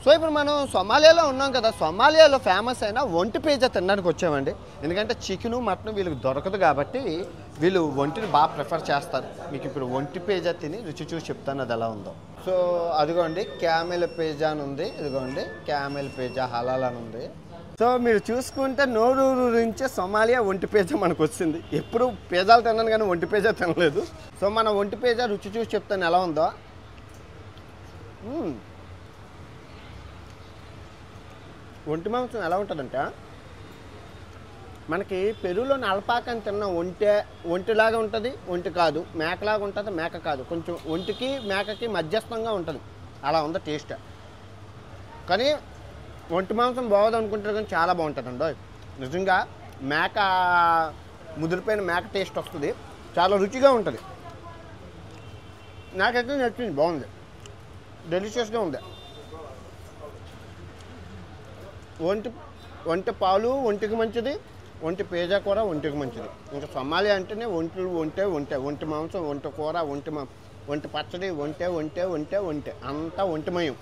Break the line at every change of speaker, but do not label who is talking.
So ఇప్పుడు మనం సొమాలియాలో ఉన్నాం కదా, సొమాలియాలో ఫేమస్ అయిన ఒంటి పిజ్జా తినడానికి వచ్చామండి. ఎందుకంటే చికెను మటన్ వీళ్ళకి దొరకదు కాబట్టి వీళ్ళు ఒంటిని బాగా ప్రిఫర్ చేస్తారు. మీకు ఇప్పుడు ఒంటి పిజ్జా తిని రుచి చూసి చెప్తాను అది ఎలా ఉందో. సో అదిగోండి క్యామెల్ పిజ్జా అని ఉంది, ఇదిగోండి క్యామెల్ పిజ్జా హలాల్ అని ఉంది. సో మీరు చూసుకుంటే నోరూరు నుంచి సొమాలియా ఒంటి పిజ్జా మనకు వచ్చింది. ఎప్పుడు పిజ్జాలు తిన్నాను కానీ ఒంటి పిజ్జా తినలేదు. సో మన ఒంటి పిజ్జా రుచి చూసి చెప్తాను ఎలా ఉందో. ఒంటి మాంసం ఎలా ఉంటుందంటే మనకి పెరుగులోని అల్పాకని తిన్న ఒంటిలాగా ఉంటుంది, ఒంటి కాదు. మేకలాగా ఉంటుంది, మేక కాదు. కొంచెం ఒంటికి మేకకి మధ్యస్థంగా ఉంటుంది. అలా ఉంది టేస్ట్. కానీ ఒంటి మాంసం బాగోదు అనుకుంటారు కానీ చాలా బాగుంటుందండి. నిజంగా మేక ముదిరిపోయిన మేక టేస్ట్ వస్తుంది, చాలా రుచిగా ఉంటుంది. నాకైతే నచ్చింది, బాగుంది, డెలిషియస్గా ఉంది. ఒంటి పాలు ఒంటికి మంచిది, ఒంటి పిజ్జా కూర ఒంటికి మంచిది. ఇంకా సొమాలియా అంటేనే ఒంటి మాంసం, ఒంటి కూర, ఒంటి పచ్చడి, ఒంటే అంతా ఒంటిమయం.